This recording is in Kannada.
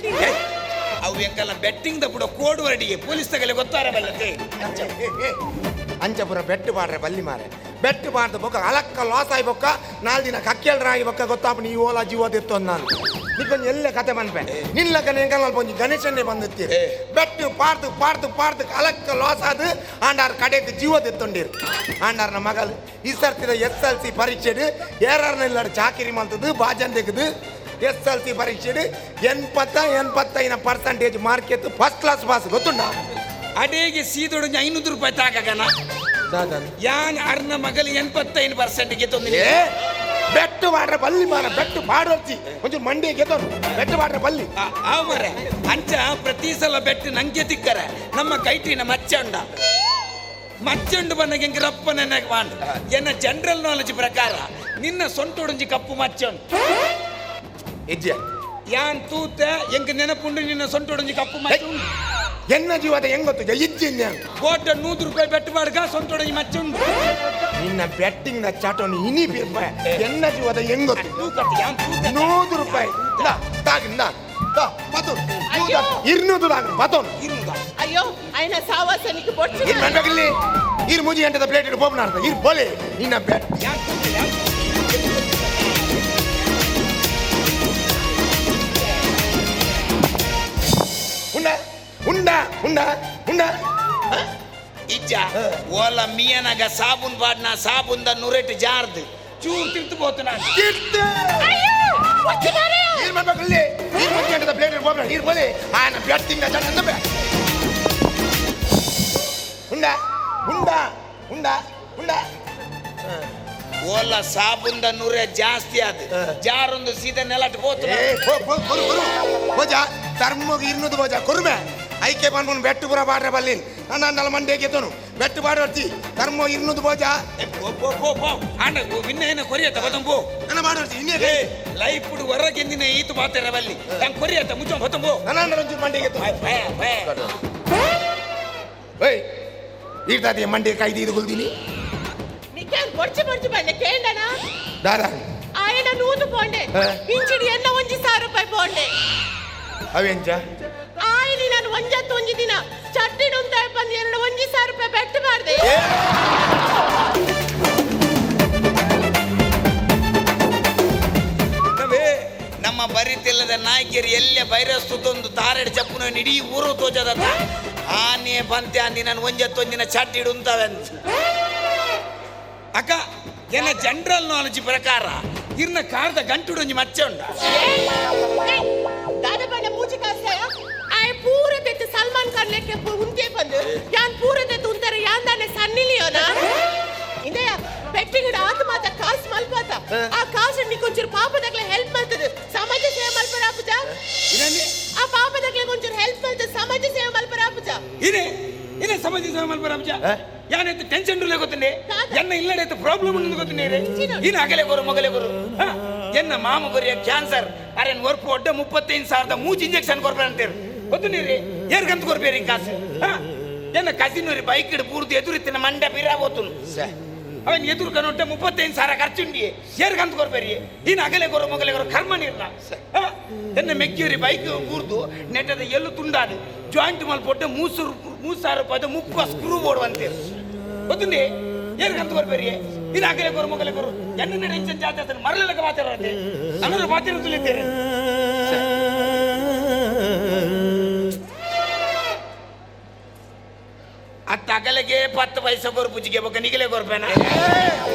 ತಿಂದೆ ಅವು ಎಂಕಲ್ಲ ಬೆಟ್ಟಿಂಗ್ ದಪ್ಪುಡ ಕೋಡ್ ವರ್ಡಿಗೆ ಪೊಲೀಸ್ ತಗಲೆ ಗೊತ್ತಾರ ಬಲ್ಲತೆ ಅಂಚಪುರ ಬೆಟ್ಟು ಮಾಡ್ರೆ ಬಲ್ಲಿ ಮಾರೆ ಬೆಟ್ಟು ಮಾಡ್ದ ಬೊಕ್ಕ ಅಲಕ್ಕ ಲಾಸ್ ಆಗಿ ಬೊಕ್ಕ 4 ದಿನ ಕಕ್ಕೆಲ್ರಾಗಿ ಬೊಕ್ಕ ಗೊತ್ತಾಪ ನೀ ಓಲಾ ಜೀವದಿತ್ತು ನಾನು ನಿಕ್ಕೊಂದು ಎಲ್ಲ ಕತೆ ಮನ್ಪೆ ನಿಲ್ಲಕ ನೆಂಕಲ್ಲ ಒಂಜಿ ಗಣೇಶನ್ನೇ ಬಂದಿತ್ತಿ ಬೆಟ್ಟು ಪಾಡ್ದು ಪಾಡ್ದು ಪಾಡ್ದು ಅಲಕ್ಕ ಲಾಸ್ ಆದು ಆಂಡಾರ್ ಕಡೆಗೆ ಜೀವದಿತ್ತೊಂಡಿರು ಆಂಡಾರ್ನ ಮಗಲ್ ಈ ಸರ್ತಿದ SLC ಪರೀಕ್ಷೆಡು ಏರಾರ್ನೆಲ್ಲರ ಚಾಕಿರಿ ಮಾಡ್ತದ್ದು ಬಾಜನ್ ತೆಗೆದು SLC ಪರೀಕ್ಷೆಡು 85% ಮಾರ್ಕ್ ಎತ್ತು ಫಸ್ಟ್ ಕ್ಲಾಸ್ ಪಾಸ್ ಗೊತ್ತುಂಡ ಅಡೇಗೆ ಸೀದೊಡು 500 ರೂಪಾಯಿ ತಾಕಗನ ಯಾನ್ ಅರ್ನ ಮಗಲ್ 85% ಗೆತ್ತೊಂದಿನಿ ಬೆಟ್ಟು ಮಾಡ್ರೆ ಬಲ್ಲಿ ಮಾರ ಬೆಟ್ಟು ಮಾಡೋರ್ತಿ ಒಂಚೂರು ಮಂಡಿ ಗೆದ್ದೋನು ಬೆಟ್ಟು ಮಾಡ್ರೆ ಬಲ್ಲಿ ಆವ್ ಮರೆ ಅಂಚ ಪ್ರತಿ ಸಲ ಬೆಟ್ಟು ನಂಗೆ ತಿಕ್ಕರೆ ನಮ್ಮ ಕೈಟಿನ ಮಚ್ಚಂಡು ಬಂದಾಗ ರಪ್ಪ ನನಗೆ ಮಾಡು ಎನ್ನ ಜನರಲ್ ನಾಲೆಜ್ ಪ್ರಕಾರ ನಿನ್ನ ಸೊಂಟೊಡಂಜಿ ಕಪ್ಪು ಮಚ್ಚಂಡು ಹೆಜ್ಜೆ ಯಾನ್ ತೂತ ಎಂಕ ನೆನಪುಂಡು ನಿನ್ನ ಸೊಂಟೊಡಂಜಿ ಕಪ್ಪು ಮಚ್ಚ ಉಂಡು ಎನ್ನ ಜೀವದ ಹೆಂಗ್ ಗೊತ್ತು ಇಜ್ಜಿನ್ಯ ಕೋಟ 100 ರೂಪಾಯಿ ಬೆಟ್ಟು ಮಾಡ್ಗ ಸೊಂಟೊಡಂಜಿ ಮಚ್ಚ ಉಂಡು ನಿನ್ನ ಬೆಟ್ಟಿಂಗ್ ನ ಚಾಟೋನು ಇನಿ ಎನ್ನ ಜೀವದ ಹೆಂಗ್ ಗೊತ್ತು ತೂಕತ್ತು ಯಾನ್ ತೂತ 100 ರೂಪಾಯಿ ತಾಗಿಂದ ಇರ್ನೂದು ಬತೋನು ಅಯ್ಯೋ ఆయన సావాసానికి పొచ్చు ಇರ್ ಮಂಡಗಿಲ್ಲಿ ಇರ್ ಮುಜಿ ಎಂಟದ ಪ್ಲೇಟ್ ಇಡು ಬೋಬ್ನ ಅರ್ಥ ಇರ್ ಬೋಲೆ ನಿನ್ನ ಬೆಟ್ ಯಾನ್ ತೂತ ಯಾನ್ ಉಂಡ ಉಂಡ ಉಂಡ ಉಂಡ ಇಜ್ಜ ಓಲ ಮಿಯನಗ ಸಾಬೂನ್ ಬಾಡ್ನ ಸಾಬೂನ್ದ ನುರೆಟ್ ಜಾರ್ದು ಚೂರ್ ತಿರ್ತು ಬೋತು ನಾನು ಇರ್ ಮಂಡಗಿಲ್ಲಿ ಇರ್ ಮುಜಿ ಎಂಟದ ಪ್ಲೇಟ್ ಇಡು ಬೋಬ್ನ ಇರ್ ಬೋಲೆ ಆಯನ ಬೆಟ್ಟಿಂಗ್ ನ ಚಾಟ ಅಂದ ಉಂಡ ಉಂಡ ಉಂಡ ಉಂಡ ಓಲ ಸಾಬೂನ್ದ ನುರೆ ಜಾಸ್ತಿ ಆದ ಜಾರೊಂದು ಸೀದಾ ನೆಲಟ್ ಬೋತು ಬೋಜ ಧರ್ಮಗ ಇರ್ನೂದು ಬೋಜ ಕೊರ್ಮೆ ಐಕೆ ಬಂದ್ಬಂದು ಬೆಟ್ಟು ಪುರ ಬಾಡ್ರೆ ಬಲ್ಲಿನ್ ನನ್ನ ಮಂಡೆ ಗೆದ್ದನು ಬೆಟ್ಟು ಬಾಡೋರ್ತಿ ಧರ್ಮ ಇರ್ನೂದು ಬೋಜ ಆಂಡ ವಿನ್ನಯನ ಕೊರಿಯತ್ತ ಬತಂಬೋ ನನ್ನ ಮಾಡೋರ್ತಿ ಇನ್ನೇ ಲೈಫ್ ಹೊರಗೆಂದಿನ ಈತು ಮಾತಾರ ಬಲ್ಲಿ ನಂಗೆ ಕೊರಿಯತ್ತ ಮುಚ್ಚ ಬತಂಬೋ ನನ್ನ ಒಂಚೂರು ಮಂಡೆ ಗೆದ್ದು ಏಯ್ ಈರ್ತಾತಿ ಮಂಡೆ ಕೈದಿ ಇದು ಗುಲ್ದಿನಿ నికేం పొచ్చు పొచ్చు బండి కేండనా దాదా ఆయన నూదు పోండే ఇంచిడి ఎన్న 1000 ರೂಪಾಯಿ పోండే ಅವೆಂಚ ఆయన ನಾನು ಒಂಜತ್ತು ದಿನ ಚಟ್ಟಿಡು ಅಂತ ಬಂದು 1000 ರೂಪಾಯಿ ಬೆಟ್ಟು ಮಾಡ್ದೆ ನಮ್ಮ ಬರಿತಿಲ್ಲದ ನಾಯಕಿಯರು ಎಲ್ಲೇ ಬೈರಸ್ತುತೊಂದು ತಾರೆಡ್ ಚಪ್ಪುನ ಇಡೀ ಊರು ತೋಜದ ಆನೆ ಬಂತೆ ಅಂದಿ ನಾನು ಒಂಜತ್ತೊಂದಿನ ಚಟ್ಟಿಡು ಅಂತವೆ ಅಂತ ಅಕ್ಕ ಏನ ಜನರಲ್ ನಾಲೆಜ್ ಪ್ರಕಾರ ಇರ್ನ ಕಾರ್ದ ಗಂಟುಡೊಂಜಿ ಮಚ್ಚ ಉಂಡ ದಾದ ಬಂಡ ಮೂಜಿ ಕಾಸ್ತಾಯ ಆಯ ಪೂರ ತೆತ್ತು ಸಲ್ಮಾನ್ ಖಾನ್ ಲೆಕ್ಕ ಉಂತೆ ಬಂದು ಯಾನ್ ಪೂರ ತೆತ್ತು ಉಂತಾರೆ ಯಾನ್ ದಾನೆ ಸನ್ನಿಲಿಯೋನ ಇಂದೆಯ ಬೆಟ್ಟಿಂಗ್ ಆತ ಮಾತ ಕಾಸ್ ಮಲ್ಪಾತ ಆ ಕಾಸು ನೀ ಕೊಂಚೂರು ಪಾಪದಕ್ಲೆ ಹೆಲ್ಪ್ ಮಾಡ್ತದೆ ಸಮಾಜ ಸೇವೆ ಮಲ್ಪರ ಆಪುಜ ಆ ಪಾಪದಕ್ಲೆ ಕೊಂಚೂರು ಹೆಲ್ಪ್ ಮಾಡ್ತದೆ ಸಮಾಜ ಸೇವೆ ಮಲ್ಪರ ಆಪುಜ ಇನೇ ಸಮಾಜ ಸೇವೆ ಮಲ್ಪರ ಆಪುಜ ಯಾನೆತ್ತು ಟೆನ್ಷನ್ ರೂಲೆ ಗೊತ್ತನೆ ಎನ್ನ ಇಲ್ಲಡೆ ಪ್ರಾಬ್ಲಮ್ ಉಂಡು ಗೊತ್ತನೆ ಇನ್ನು ಅಗಲೆ ಗೊರು ಮೊಗಲೆ ಗೊರು ಎನ್ನ ಮಾಮ ಗೊರಿಯ ಕ್ಯಾನ್ಸರ್ ಅರೆನ್ ಒರ್ಪು ಒಡ್ಡ 35,000 ಮೂಜಿ ಇಂಜೆಕ್ಷನ್ ಕೊರ್ಬೇಡ ಅಂತೇರು ಗೊತ್ತು ನೀರಿ ಏರ್ಗಂತ ಕೊರ್ಬೇರಿ ಕಾಸು ಎನ್ನ ಕಸಿನೂರಿ ಬೈಕ್ ಇಡು ಪೂರ್ತಿ ಎದುರಿತ್ತಿನ ಮಂಡ ಪಿರಾ ಹೋತುನು ಅವನ್ ಎದುರು ಕನೊಟ್ಟ 35,000 ಖರ್ಚುಂಡಿ ಏರ್ಗಂತ ಕೊರ್ಬೇರಿ ಇನ್ನು ಅಗಲೆ ಗೊರು ಮೊಗಲೆ ಗೊರು ಕರ್ಮ ನೀರ್ನ ಎನ್ನ ಮೆಕ್ಕಿಯೂರಿ ಬೈಕ್ ಕೂರ್ದು ನೆಟ್ಟದ ಎಲ್ಲು ತುಂಡಾದು ಜಾಯಿಂಟ್ ಮಲ್ಪೊಟ್ಟ 3,000 ರೂಪಾಯಿ ಮುಪ್ಪ ಸ್ಕ್ರೂ ಬೋರ್ಡ್ ಗೊತ್ತುಂಡಿ ಏರ್ಗಂತ ಕೊರ್ಬೇರಿ ಇನ್ನು ಅಗಲೆ ಗೊರು ಮೊಗಲೆ ಗೊರು ಎನ್ನ ಟೆನ್ಷನ್ ಜಾಸ್ತಿ ಆಗ್ತದೆ ಮರಲೆಲ್ಲ ಮಾತಾಡೋದೆ ಅನ್ನೋರು ಮಾತಿನ ತುಳಿತೇನೆ ಅತ್ತ ಅಗಲೆಗೆ 10 ಪೈಸೆ ಗೊರು ಪುಜಿಗೆ ಬೊಕ್ಕ ನಿಗಲೆ ಗೊರ್ಬೇನ